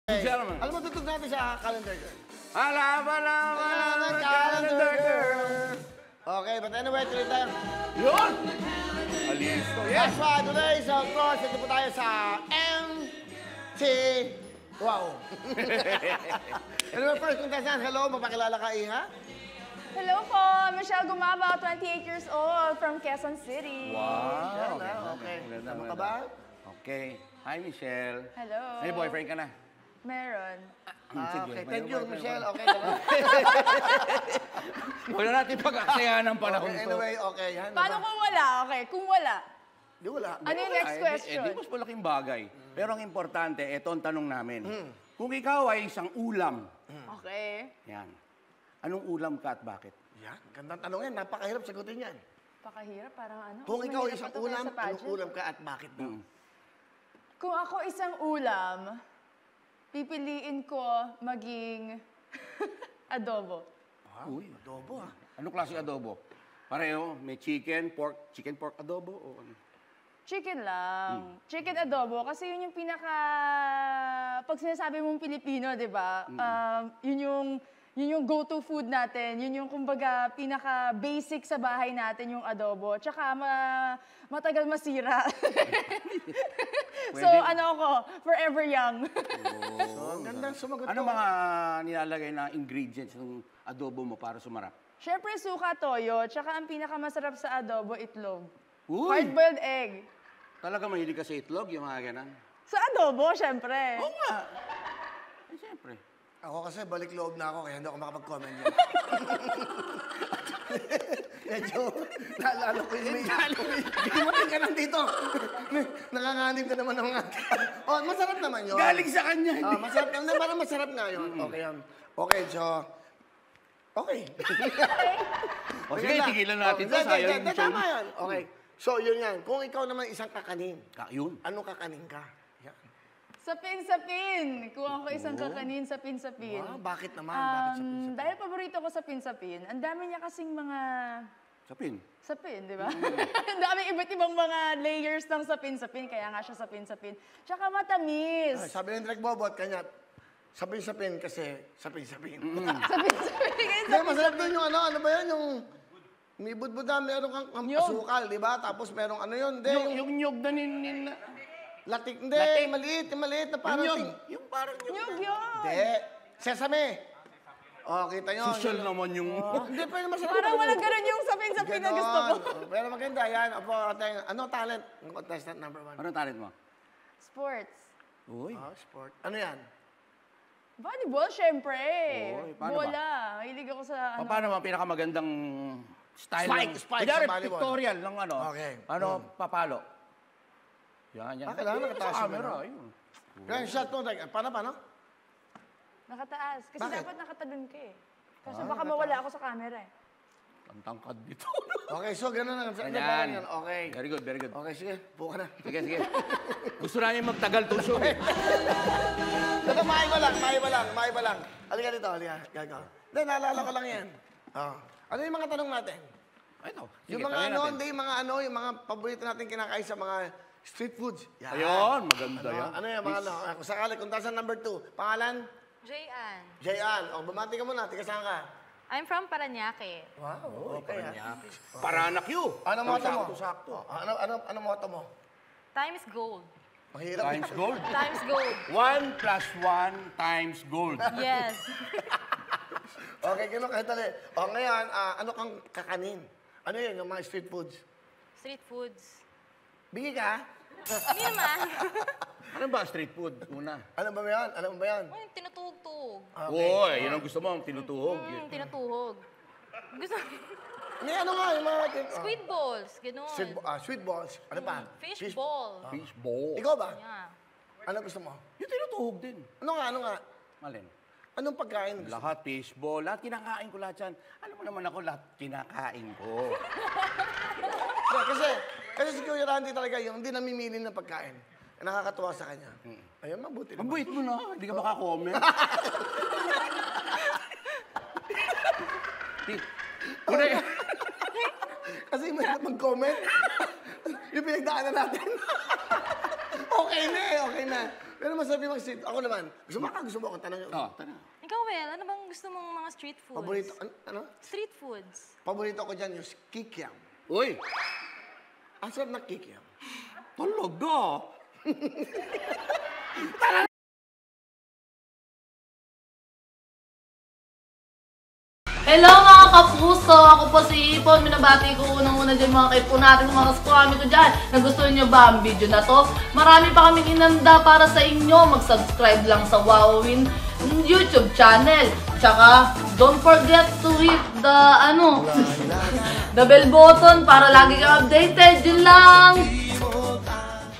Gentlemen. Alam mo, tutug natin sa calendar girl. Alam, calendar girl. Okay, but anyway, tuloy tayo. Yun! Alis ko, yes! That's why today, so of course, ito po tayo sa MT... Wow! Anyway, first contestant, hello, mapakilala ka, Iha? Hello po, Michelle Gumaba, 28 years old, from Quezon City. Wow! Okay. Maganda, Ano ka maganda. ba? Okay. Hi, Michelle. Hello. May boyfriend ka na? Meron. Okay, thank you, Michelle. Okay ka na? Wala natin pag-aksayahan ng panahon Okay, to. anyway, okay. Yan, Paano kung wala? Okay, kung wala. Di wala. Ano yung next question? Di mas malaking bagay. Pero ang importante, ito ang tanong namin. Kung ikaw ay isang ulam, Okay. yan. Anong ulam ka at bakit? Yan, gandang tanong yan. Napakahirap sagutin yan. Pakahirap, parang ano. Kung mas ikaw mahirap isang pa to kaya ulam, sa anong pageant. ulam ka at bakit daw? Kung ako isang ulam, pipiliin ko maging adobo. Uy, Adobo, ah. anong klaseng adobo? Pareho, may chicken, pork adobo o ano? Chicken lang. Chicken adobo. Kasi yun yung pinaka... Pag sinasabi mong Pilipino, di ba? Yun yung go-to food natin. Yun yung, kumbaga, pinaka-basic sa bahay natin, yung adobo. Tsaka, matagal masira. So, ano ako, forever young. So, ang gandang sumagot Ano ko. mga nilalagay na ingredients ng adobo mo para sumarap? Siyempre, suka, toyo. Tsaka, ang pinakamasarap sa adobo, itlog. Uy! Hard-boiled egg. Talaga mahilig ka sa itlog, yung mga ganan? Sa adobo, siyempre. Oo nga. Ay, siyempre. Ako kasi balik loob na ako, kaya hindi ako makapag-comment yan. Medyo, naalala ko yung may... Dumating ka lang dito. Nanganganib ka naman ng mga... Oh, masarap naman yun. Galing sa kanya. Masarap naman. Parang masarap nga yun. Okay yan. Okay, so... Okay. O sige, tigilan natin to. Sayang yung show. Tama yan. Okay. So, yun yan. Kung ikaw naman isang kakanin, Yun. anong kakanin ka? Yan. Sapin-sapin. Kung ako isang kakanin, sapin-sapin. Wow, bakit naman? Bakit sa Dahil paborito ko sapin-sapin, ang dami niya kasing mga Sapin. sapin, di ba? Ang dami iba't ibang mga layers ng sapin-sapin, kaya nga siya sapin-sapin. Tsaka matamis. Sabi ng Direk Bobot, kanya, sapin-sapin kasi sapin-sapin. Sapin-sapin. Kaya Hindi, masarap din yung ano ba yan? Yung may budbud na meron kang Nyog. asukal, di ba? Tapos merong ano yun? Hindi, Yung nyog na nin... latik. Hindi, maliit na parang... Yung nyog. Yung parang nyog. Nyug yun. Hindi. Sesame. Oh, kita nyo. Social naman yung... Hindi, pero masarap. Parang walang ganun yung sapin-sapin na gusto ko. Ganon. Pero maganda yan. Opo, ano talent? Ang contestant number 1. Anong talent mo? Sports. Uy. Sport. Ano yan? Volleyball, syempre. Oy, paano ba? Bola. Hilig ako sa ano. Paano ang pinakamagandang style Spike Kunyari, sa volleyball. pictorial ng ano. Okay. Ano, papalo. Yan. Kailangan Ayun, nakataas sa yung camera. ano. Ayun. Kaya shot mo, paano? Nakataas. Kasi Bakit? dapat nakatalon ka eh. Kasi baka mawala ako sa camera eh. Ang tangkad dito. Okay, so gano'n na. Ganyan. Okay. Very good, very good. Okay, sige. Buka na. Sige. Gusto namin magtagal to show. Ito, maay pa lang. Halika dito, halika. Gagaw. Hindi, naalala ko lang yan. Oh. Ano yung mga tanong natin? Ito. Yung mga ano, hindi, yung mga paborito natin kinakain sa mga street foods. Yan. Ayun, maganda yan. Ano yung mga ano? Kung sakali, contestant number 2. Pangalan? Jayan. Jayan. O, bumati ka muna. Tiga saan ka? I'm from Parañaque. Wow, okay. Paranak you. Ano motto mo? Sakto. Ano motto mo? Time is gold. Mahirap. Times gold. Times gold. 1 plus 1 times gold. Yes. Okay, gano'n kahit tali. O, ngayon, ano kang kakanin? Ano yun, yung mga street foods? Street foods. Bigi ka? Hindi naman. Ano ba street food? Una. Ano ba yan? Uy, tinutuhog-tuhog. Oy, yun ang gusto mo, ang tinutuhog. Tinutuhog. Gusto May ano nga, yung mga... Squid balls. Ganun. Sweet balls. Ano pa? Fish ball. Fish ball. Ikaw ba? Yeah. Ano gusto mo? Yung tinutuhog din. Ano nga? Malin. Anong pagkain gusto mo? Lahat fish ball. Lahat kinakain ko lahat yan. Alam mo naman ako, lahat kinakain ko. Yeah, kasi si Kuya Randy talaga yung hindi namimili ng pagkain. Nakakatuwa sa kanya. Ayun, mabuti Ang naman. bait mo na. Hindi ka makakomment. Una, Kasi mahirap mag-comment. Yung pinagdaanan natin. Okay na. Pero masabi mag street. Ako naman. Gusto mo akong tanong. Oh, tara. Ikaw, Well, ano bang gusto mong mga street foods? Paborito, ano? Street foods. Paborito ko dyan yung kikiam. Uy, Ang sarap ng kikiam. talaga. Hello mga kapuso! Ako po si Ipon. Minabati ko unang-una dyan mga kaipo natin, mga kaskwami ko dyan. Nagustuhan nyo ba ang video na to? Marami pa kaming inanda para sa inyo. Mag-subscribe lang sa Wowin YouTube channel. Tsaka, don't forget to hit the, the bell button para lagi kang updated. Yun lang!